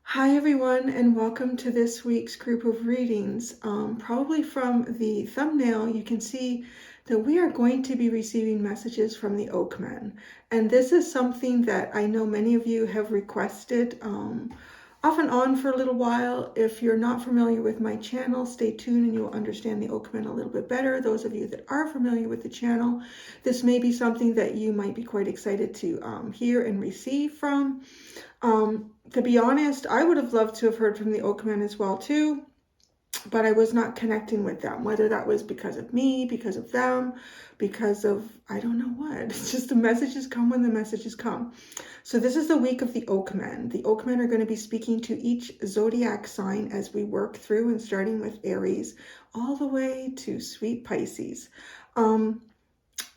Hi everyone, and welcome to this week's group of readings. Probably from the thumbnail you can see that we are going to be receiving messages from the Oakman, and this is something that I know many of you have requested off and on for a little while. If you're not familiar with my channel, stay tuned and you'll understand the Oakman a little bit better. Those of you that are familiar with the channel, this may be something that you might be quite excited to hear and receive from. To be honest, I would have loved to have heard from the Oakman as well too, but I was not connecting with them, whether that was because of me, because of them, because of, I don't know what. It's just the messages come when the messages come. So this is the week of the Oakman. The Oakmen are going to be speaking to each zodiac sign as we work through, and starting with Aries all the way to sweet Pisces.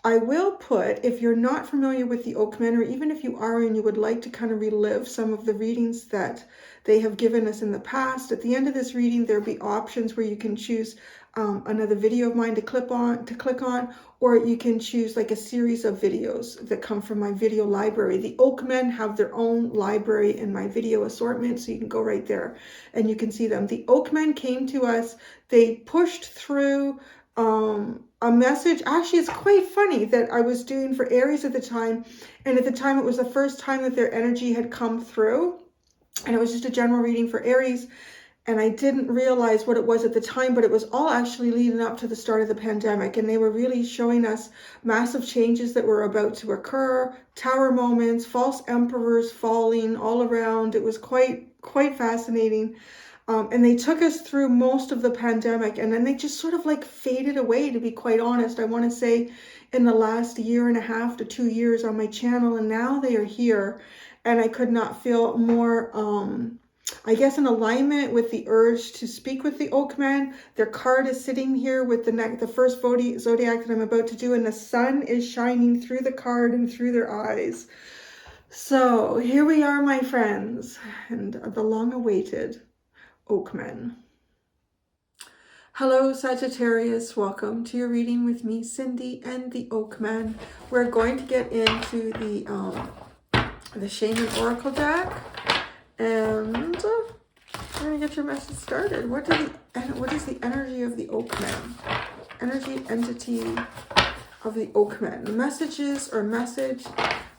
I will put, if you're not familiar with the Oakmen, or even if you are and you would like to kind of relive some of the readings that they have given us in the past, at the end of this reading there'll be options where you can choose another video of mine to click on, or you can choose like a series of videos that come from my video library. The Oakmen have their own library in my video assortment, so you can go right there and you can see them. The Oakmen came to us, they pushed through a message. Actually, it's quite funny that I was doing for Aries at the time, and at the time it was the first time that their energy had come through, and it was just a general reading for Aries, and I didn't realize what it was at the time, but it was all actually leading up to the start of the pandemic, and they were really showing us massive changes that were about to occur, tower moments, false emperors falling all around. It was quite fascinating. And they took us through most of the pandemic, and then they just sort of like faded away, to be quite honest. I want to say in the last 1.5 to 2 years on my channel, and now they are here, and I could not feel more, I guess, in alignment with the urge to speak with the Oakman. Their card is sitting here with the first zodiac that I'm about to do, and the sun is shining through the card and through their eyes. So here we are, my friends, and the long-awaited Oakman. Hello Sagittarius, welcome to your reading with me, Cindy, and the Oakman. We're going to get into the Shaman Oracle deck, and we're going to get your message started. What is the energy of the Oakman? Energy, entity of the Oakman. The messages or message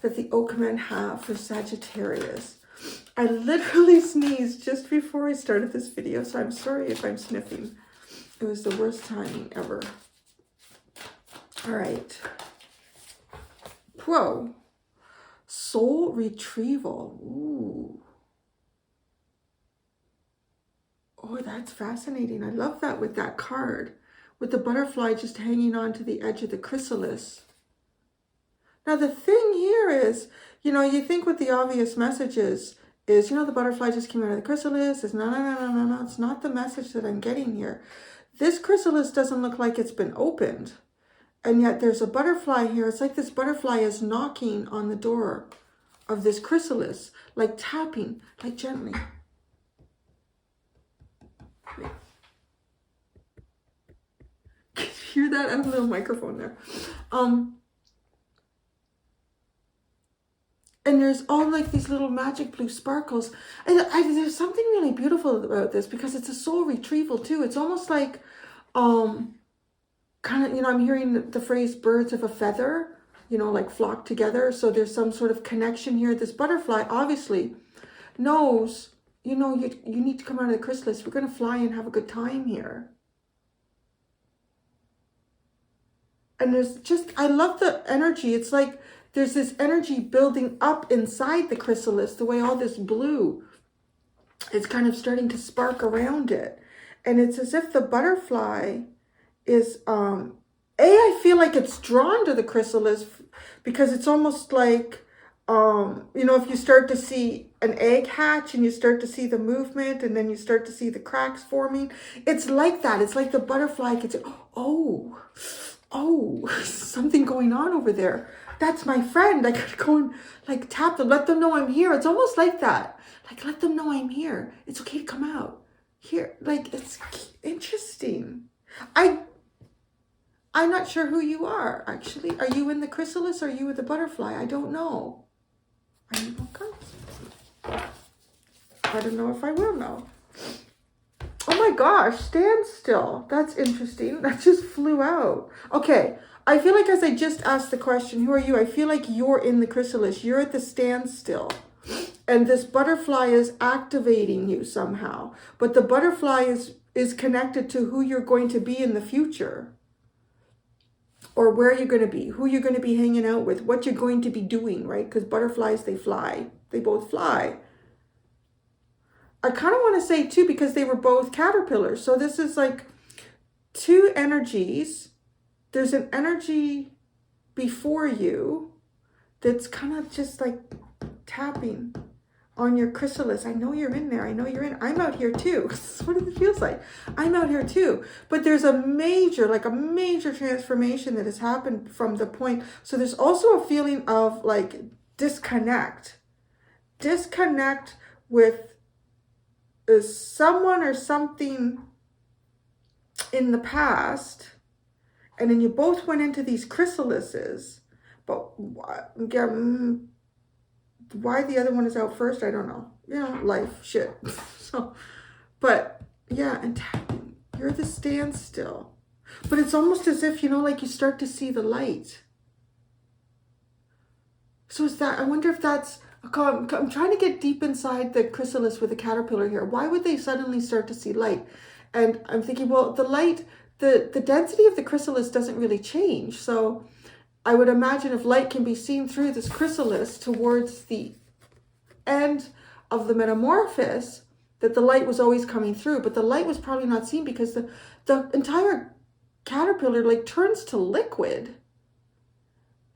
that the Oakmen have for Sagittarius. I literally sneezed just before I started this video, so I'm sorry if I'm sniffing. It was the worst timing ever. All right. Whoa. Soul retrieval. Ooh. Oh, that's fascinating. I love that with that card, with the butterfly just hanging on to the edge of the chrysalis. Now, the thing here is, you think with the obvious messages is, the butterfly just came out of the chrysalis. It's no. It's not the message that I'm getting here. This chrysalis doesn't look like it's been opened. And yet there's a butterfly here. It's like this butterfly is knocking on the door of this chrysalis, like tapping, like gently. Wait. Can you hear that? I have a little microphone there. And there's all like these little magic blue sparkles. There's something really beautiful about this, because it's a soul retrieval too. It's almost like, kind of, I'm hearing the phrase birds of a feather, like flock together. So there's some sort of connection here. This butterfly obviously knows, you need to come out of the chrysalis. We're going to fly and have a good time here. And there's just, I love the energy. It's like, there's this energy building up inside the chrysalis, the way all this blue is kind of starting to spark around it. And it's as if the butterfly is, I feel like it's drawn to the chrysalis, because it's almost like, if you start to see an egg hatch and you start to see the movement and then you start to see the cracks forming. It's like that. It's like the butterfly gets, oh, something going on over there. That's my friend. I could go and like tap them, let them know I'm here. It's almost like that. Like, let them know I'm here. It's okay to come out here. Like, it's interesting. I I'm not sure who you are, actually. Are you in the chrysalis or are you with the butterfly? I don't know. Are you okay? I don't know if I will know. Oh my gosh, stand still. That's interesting. That just flew out. Okay, I feel like as I just asked the question, who are you? I feel like you're in the chrysalis. You're at the standstill. And this butterfly is activating you somehow. But the butterfly is connected to who you're going to be in the future. Or where you're going to be, who you're going to be hanging out with, what you're going to be doing, right? Because butterflies, they fly. They both fly. I kind of want to say too, because they were both caterpillars. So this is like two energies. There's an energy before you that's kind of just like tapping on your chrysalis. I know you're in there. I know you're in. I'm out here too. What it feels like. I'm out here too. But there's a major transformation that has happened from the point. So there's also a feeling of like disconnect with someone or something in the past. And then you both went into these chrysalises. But why the other one is out first, I don't know. You know, life, shit. So, but yeah, and tapping. You're the standstill. But it's almost as if, you know, like you start to see the light. So is that, I wonder if that's, I'm trying to get deep inside the chrysalis with the caterpillar here. Why would they suddenly start to see light? And I'm thinking, well, the light, the density of the chrysalis doesn't really change. So I would imagine if light can be seen through this chrysalis towards the end of the metamorphosis, that the light was always coming through, but the light was probably not seen because the entire caterpillar like turns to liquid.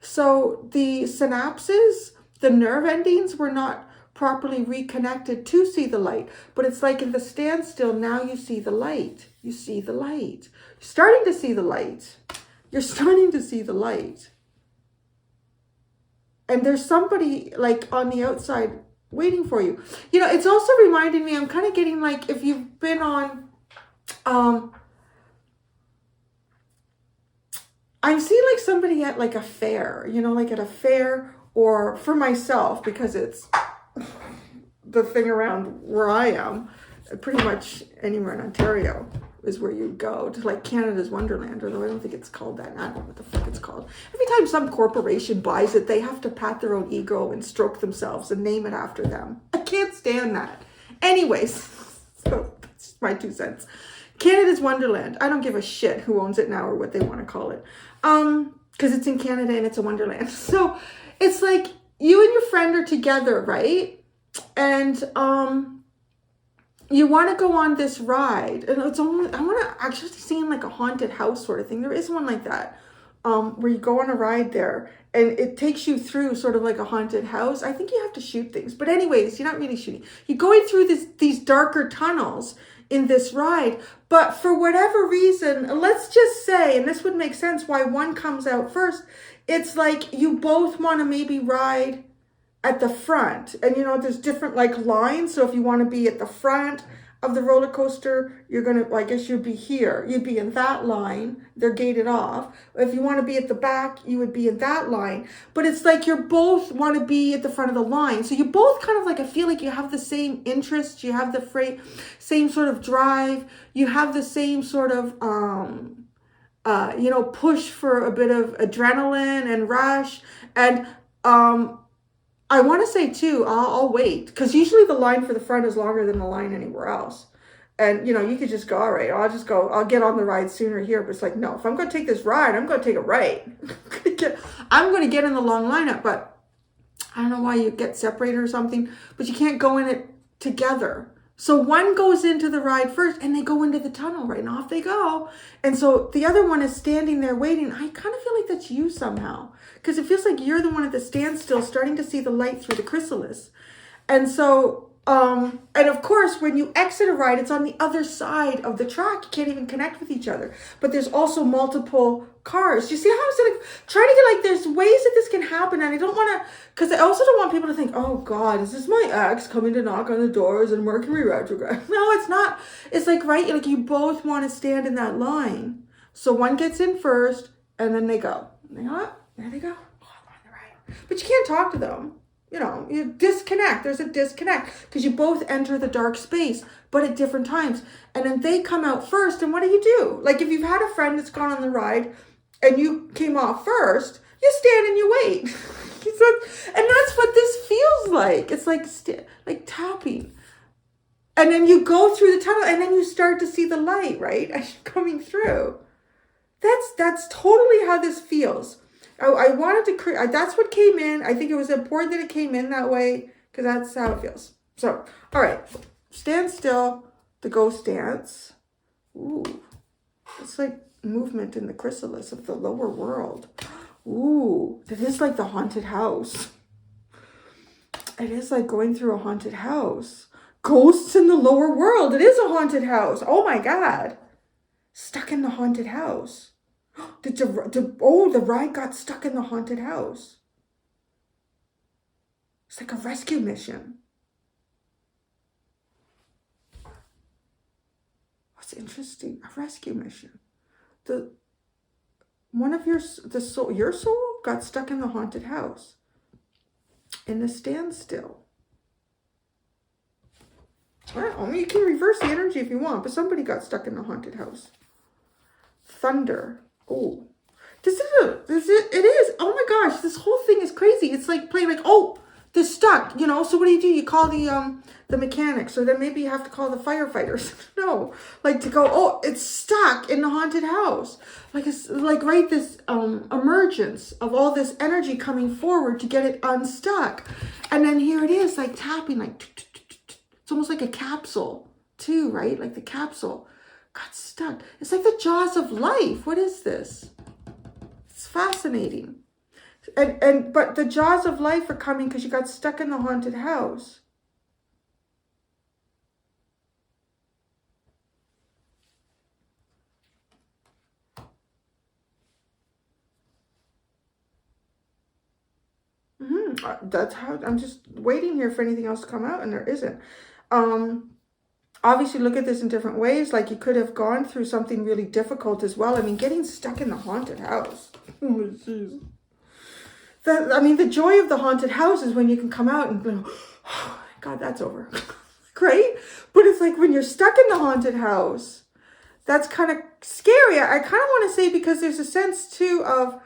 So the synapses, the nerve endings were not properly reconnected to see the light. But it's like in the standstill, now you see the light. You see the light. You're starting to see the light. You're starting to see the light. And there's somebody like on the outside waiting for you. You know, it's also reminding me, I'm kind of getting like, if you've been on, I'm seeing like somebody at like a fair, you know, like at a fair, or for myself, because it's the thing around where I am, pretty much anywhere in Ontario is where you go to, like Canada's Wonderland, although I don't think it's called that. I don't know what the fuck it's called. Every time some corporation buys it, they have to pat their own ego and stroke themselves and name it after them. I can't stand that. Anyways, so that's my 2 cents. Canada's Wonderland. I don't give a shit who owns it now or what they want to call it. Because it's in Canada and it's a wonderland. So it's like you and your friend are together, right? And you want to go on this ride, and it's almost, I want to actually see like a haunted house sort of thing. There is one like that, where you go on a ride there, and it takes you through sort of like a haunted house. I think you have to shoot things, but anyways, you're not really shooting. You're going through these darker tunnels in this ride, but for whatever reason, let's just say, and this would make sense why one comes out first. It's like you both want to maybe ride at the front, and you know there's different like lines. So if you want to be at the front of the roller coaster, you're gonna, I guess you'd be here, you'd be in that line, they're gated off. If you want to be at the back, you would be in that line. But it's like you both want to be at the front of the line, so you both kind of like, I feel like you have the same interests, you have the same sort of drive, you have the same sort of you know, push for a bit of adrenaline and rush. And I want to say too, I'll wait, because usually the line for the front is longer than the line anywhere else. And, you know, you could just go, all right, I'll get on the ride sooner here. But it's like, no, if I'm going to take this ride, I'm going to take it right. I'm going to get in the long lineup, but I don't know why you get separated or something, but you can't go in it together. So one goes into the ride first and they go into the tunnel, right? And off they go. And so the other one is standing there waiting. I kind of feel like that's you somehow, because it feels like you're the one at the standstill starting to see the light through the chrysalis. And so, and of course, when you exit a ride, it's on the other side of the track. You can't even connect with each other. But there's also multiple cars. You see how I'm like trying to get like, there's ways that this can happen. And I don't want to, because I also don't want people to think, oh God, is this my ex coming to knock on the doors and Mercury retrograde? No, it's not. It's like, right, like you both want to stand in that line. So one gets in first, and then they go. There they go. Oh, I'm on the right. But you can't talk to them. You know, you disconnect. There's a disconnect because you both enter the dark space, but at different times. And then they come out first, and what do? Like if you've had a friend that's gone on the ride and you came off first, you stand and you wait. And that's what this feels like. It's like tapping. And then you go through the tunnel and then you start to see the light, right? As you're coming through. That's totally how this feels. I wanted to create, that's what came in. I think it was important that it came in that way because that's how it feels. So, all right, stand still, the ghost dance. Ooh, it's like movement in the chrysalis of the lower world. Ooh, it is like the haunted house. It is like going through a haunted house. Ghosts in the lower world. It is a haunted house. Oh my God. Stuck in the haunted house. The ride got stuck in the haunted house. It's like a rescue mission. What's interesting? A rescue mission. Your soul got stuck in the haunted house. In the standstill. Well, I mean, you can reverse the energy if you want, but somebody got stuck in the haunted house. Thunder. Oh, it is. Oh my gosh, this whole thing is crazy. It's like playing like, oh, they're stuck, you know. So what do? You call the mechanics, or then maybe you have to call the firefighters. No, like to go, oh, it's stuck in the haunted house. Like it's like right this emergence of all this energy coming forward to get it unstuck. And then here it is, like tapping, like it's almost like a capsule too, right? Like the capsule got stuck. It's like the jaws of life. What is this? It's fascinating. But the jaws of life are coming because you got stuck in the haunted house. That's how I'm just waiting here for anything else to come out, and there isn't. Obviously, look at this in different ways. Like you could have gone through something really difficult as well. I mean, getting stuck in the haunted house. Oh, jeez. The joy of the haunted house is when you can come out and go, oh, God, that's over. Great. But it's like when you're stuck in the haunted house, that's kind of scary. I kind of want to say because there's a sense too of,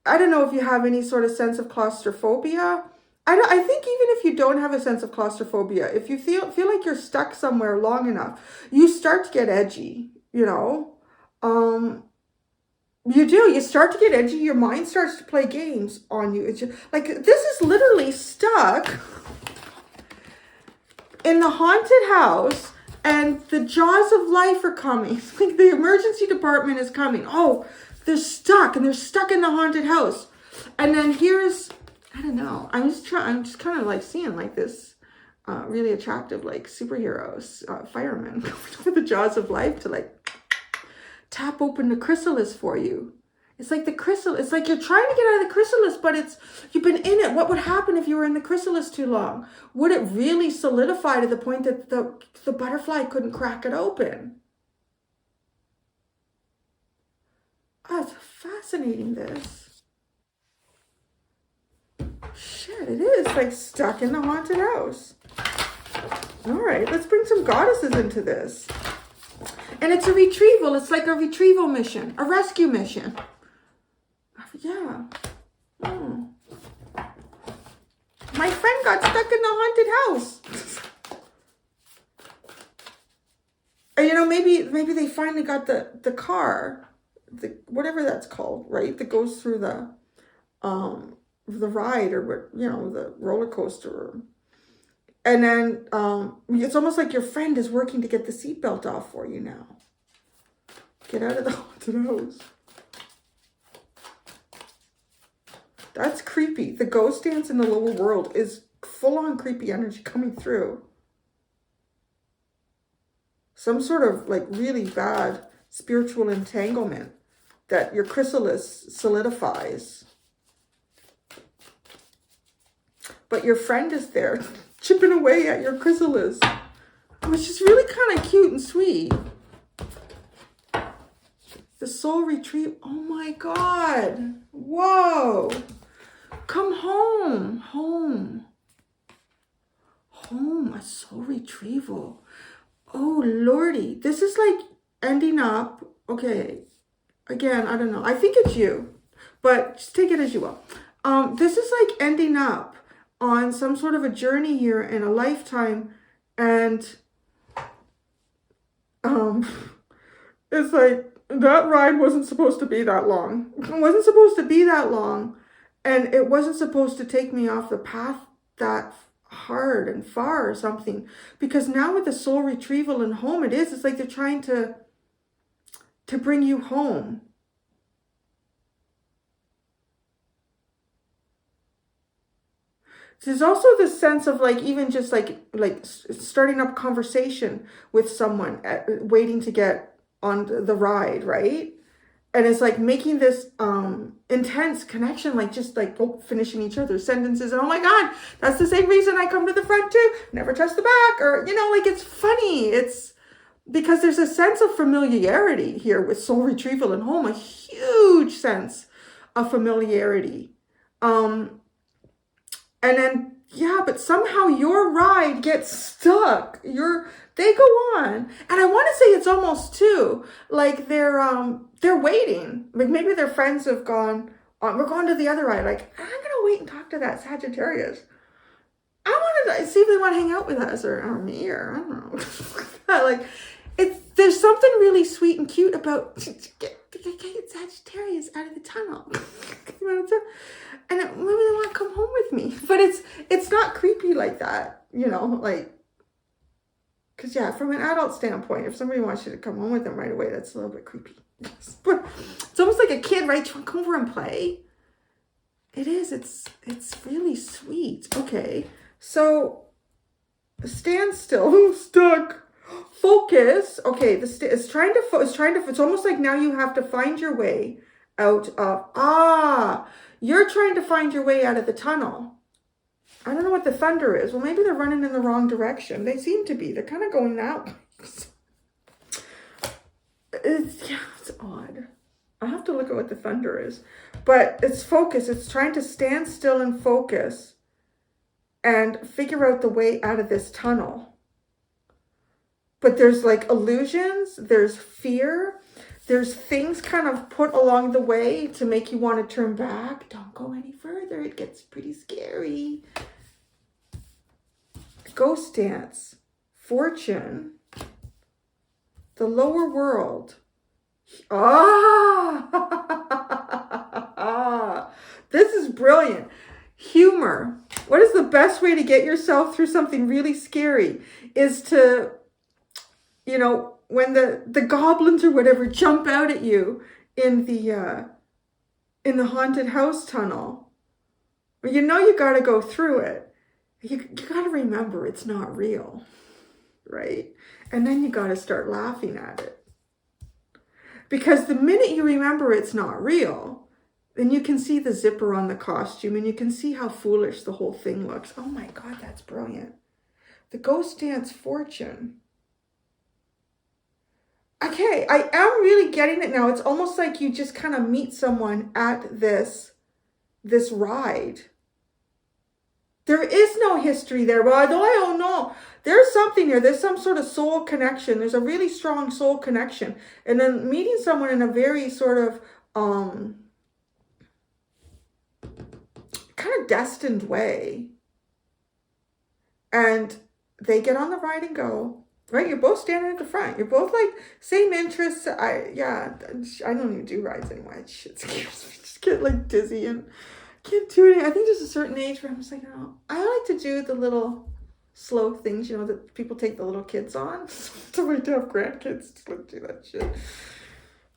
I don't know if you have any sort of sense of claustrophobia. I think even if you don't have a sense of claustrophobia, if you feel like you're stuck somewhere long enough, you start to get edgy, you know. You do. You start to get edgy. Your mind starts to play games on you. It's just, like this is literally stuck in the haunted house, and the jaws of life are coming. Like the emergency department is coming. Oh, they're stuck, and they're stuck in the haunted house. And then here's, I don't know. I'm just kind of like seeing like this really attractive like superheroes, firemen with the jaws of life to like tap open the chrysalis for you. It's like the chrysalis. It's like you're trying to get out of the chrysalis, but you've been in it. What would happen if you were in the chrysalis too long? Would it really solidify to the point that the butterfly couldn't crack it open? Oh, it's fascinating, this. Shit, it is like stuck in the haunted house. All right, let's bring some goddesses into this. And it's a retrieval. It's like a retrieval mission, a rescue mission. Yeah. Oh. My friend got stuck in the haunted house. And you know, maybe they finally got the car, whatever that's called, right? That goes through the ride, or what, you know, the roller coaster. And then it's almost like your friend is working to get the seatbelt off for you now. Get out of the haunted house. That's creepy. The ghost dance in the lower world is full-on creepy energy coming through. Some sort of like really bad spiritual entanglement that your chrysalis solidifies. But your friend is there chipping away at your chrysalis, which is really kind of cute and sweet. The soul retrieval. Oh my God. Whoa. Come home. Home. Home. A soul retrieval. Oh, Lordy. This is like ending up. Okay. Again, I don't know. I think it's you. But just take it as you will. This is like ending up on some sort of a journey here in a lifetime. And it's like, that ride wasn't supposed to be that long. It wasn't supposed to be that long. And it wasn't supposed to take me off the path that hard and far or something. Because now with the soul retrieval and home, it's like they're trying to bring you home. There's also this sense of like, even just like starting up conversation with someone, waiting to get on the ride, right? And it's like making this intense connection, like just like finishing each other's sentences. And oh my God, that's the same reason I come to the front too. Never touch the back. Or, you know, like it's funny. It's because there's a sense of familiarity here with soul retrieval and home, a huge sense of familiarity. And then, yeah, but somehow your ride gets stuck. They go on. And I want to say it's almost too, like they're waiting. Like maybe their friends have gone on, we're going to the other ride. Like, I'm going to wait and talk to that Sagittarius. I want to see if they want to hang out with us or me, or I don't know. Like, there's something really sweet and cute about get Sagittarius out of the tunnel. And maybe they want to come home with me. But it's not creepy like that, you know, like, because yeah, from an adult standpoint, if somebody wants you to come home with them right away, that's a little bit creepy. But it's almost like a kid, right? Do you want to come over and play? It is. It's really sweet. Okay, so stand still, stuck. Focus. Okay, it's almost like now you have to find your way out of, you're trying to find your way out of the tunnel. I don't know what the thunder is. Well, maybe they're running in the wrong direction. They seem to be. They're kind of going that way. It's odd. I'll have to look at what the thunder is. But it's focus. It's trying to stand still and focus and figure out the way out of this tunnel. But there's like illusions, there's fear, there's things kind of put along the way to make you want to turn back. Don't go any further, it gets pretty scary. Ghost dance, fortune, the lower world. This is brilliant. Humor. What is the best way to get yourself through something really scary is to, you know, when the goblins or whatever jump out at you in the haunted house tunnel, you know you got to go through it. You got to remember it's not real, right? And then you got to start laughing at it. Because the minute you remember it's not real, then you can see the zipper on the costume and you can see how foolish the whole thing looks. Oh my God, that's brilliant. The ghost dance fortune. Okay, I am really getting it now. It's almost like you just kind of meet someone at this ride. There is no history there, but although I don't know, there's something here. There's some sort of soul connection. There's a really strong soul connection. And then meeting someone in a very sort of kind of destined way. And they get on the ride and go. Right, you're both standing at the front. You're both like same interests. I don't even do rides anymore. That shit scares me. I just get like dizzy and can't do it. I think there's a certain age where I'm just like, no. I like to do the little slow things, you know, that people take the little kids on. To wait to have grandkids to like do that shit.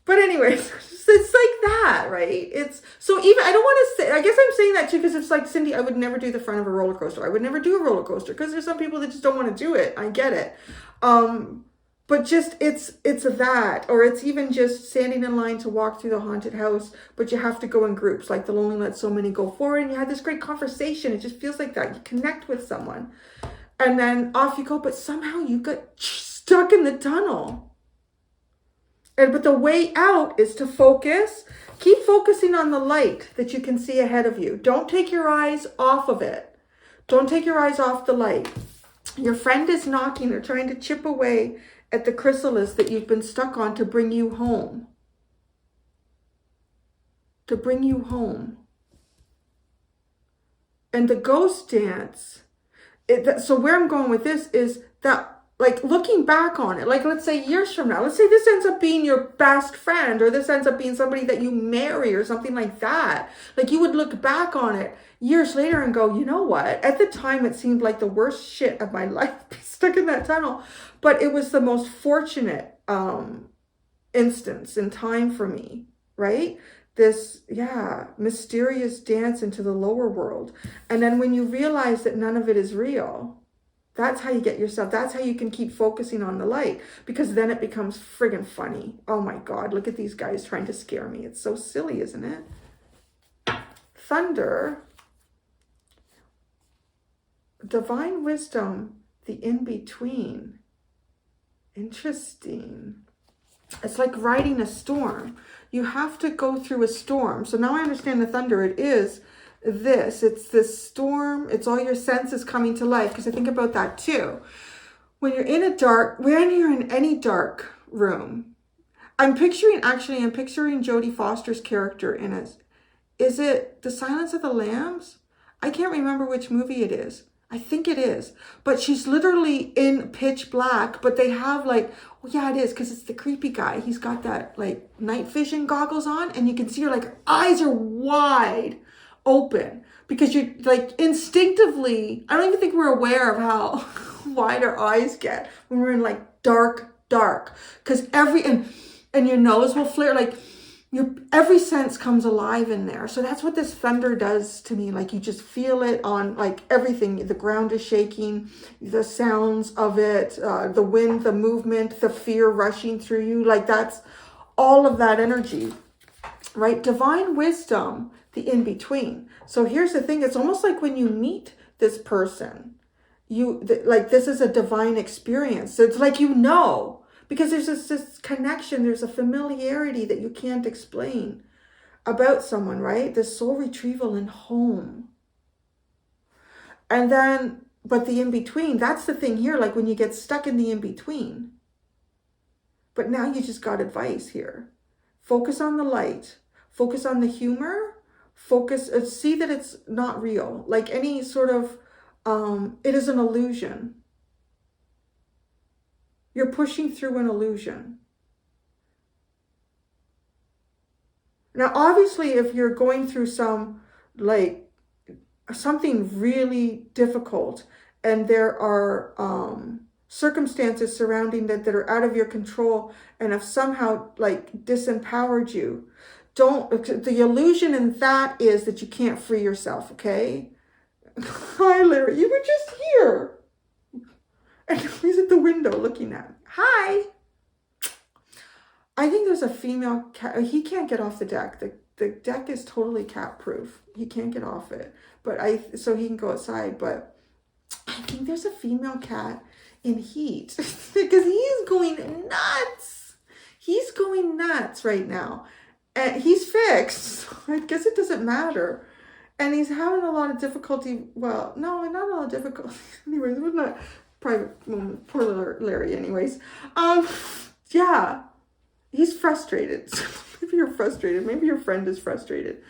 But anyways, it's like that, right? It's so even I don't want to say. I guess I'm saying that too because it's like Cindy. I would never do the front of a roller coaster. I would never do a roller coaster because there's some people that just don't want to do it. I get it. But just it's that, or it's even just standing in line to walk through the haunted house, but you have to go in groups, like the Lonely Let So Many Go Forward, and you had this great conversation. It just feels like that. You connect with someone, and then off you go, but somehow you got stuck in the tunnel. But the way out is to focus. Keep focusing on the light that you can see ahead of you. Don't take your eyes off of it. Don't take your eyes off the light. Your friend is knocking. They're trying to chip away at the chrysalis that you've been stuck on to bring you home. To bring you home. And the ghost dance, so where I'm going with this is that, like, looking back on it, like, let's say years from now, let's say this ends up being your best friend, or this ends up being somebody that you marry or something like that. Like, you would look back on it years later and go, you know what? At the time, it seemed like the worst shit of my life, stuck in that tunnel. But it was the most fortunate instance in time for me, right? This, mysterious dance into the lower world. And then when you realize that none of it is real, that's how you get yourself, that's how you can keep focusing on the light, because then it becomes friggin' funny. Oh my God, look at these guys trying to scare me. It's so silly, isn't it? Thunder, divine wisdom, the in-between. Interesting. It's like riding a storm. You have to go through a storm. So now I understand the thunder. It is this. It's this storm. It's all your senses coming to life. Because I think about that too. When you're in any dark room, I'm picturing Jodie Foster's character in it. Is it The Silence of the Lambs? I can't remember which movie it is. I think it is. But she's literally in pitch black, but they have like, well, yeah, it is, because it's the creepy guy. He's got that like night vision goggles on, and you can see her like her eyes are wide open, because you're like instinctively, I don't even think we're aware of how wide our eyes get when we're in like dark, because and your nose will flare, like every sense comes alive in there. So that's what this thunder does to me. Like, you just feel it on like everything. The ground is shaking, the sounds of it, the wind, the movement, the fear rushing through you. Like, that's all of that energy, right? Divine wisdom, the in-between. So here's the thing. It's almost like when you meet this person, like, this is a divine experience. So it's like, because there's this connection, there's a familiarity that you can't explain about someone, right? This soul retrieval and home. And then, but the in-between, that's the thing here, like when you get stuck in the in-between. But now you just got advice here. Focus on the light, focus on the humor, see that it's not real. Like any sort of, it is an illusion. You're pushing through an illusion. Now, obviously, if you're going through something really difficult, and there are circumstances surrounding that are out of your control and have somehow like disempowered you, the illusion in that is that you can't free yourself, okay? Hi, Larry, you were just here. And he's at the window looking at me. Hi. I think there's a female cat. He can't get off the deck. The deck is totally cat proof. He can't get off it. So he can go outside. But I think there's a female cat in heat. Because he is going nuts. He's going nuts right now. And he's fixed. I guess it doesn't matter. And he's having a lot of difficulty. Well, no, not a lot of difficulty. Anyways, it was not private moment. Poor little Larry, anyways. Yeah. He's frustrated. Maybe you're frustrated. Maybe your friend is frustrated.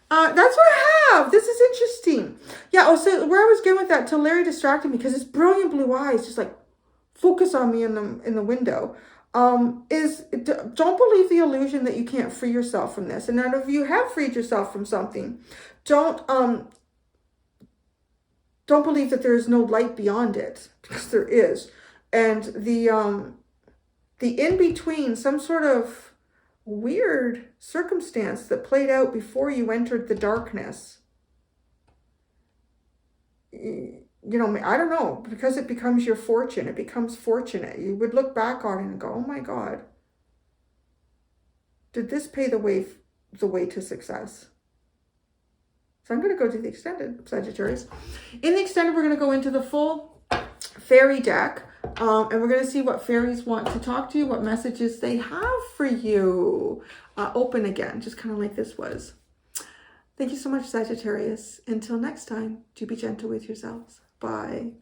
That's what I have. This is interesting. Yeah, so where I was going with that, till Larry distracted me, because his brilliant blue eyes just like focus on me in the window. Don't believe the illusion that you can't free yourself from this. And none of you have freed yourself from something. Don't believe that there is no light beyond it, because there is. And the in-between, some sort of weird circumstance that played out before you entered the darkness. You know, I don't know, because it becomes your fortune. It becomes fortunate. You would look back on it and go, oh my God, did this pay the way to success? So I'm going to go to the extended, Sagittarius. In the extended, we're going to go into the full fairy deck. And we're going to see what fairies want to talk to you, what messages they have for you. Open again, just kind of like this was. Thank you so much, Sagittarius. Until next time, do be gentle with yourselves. Bye.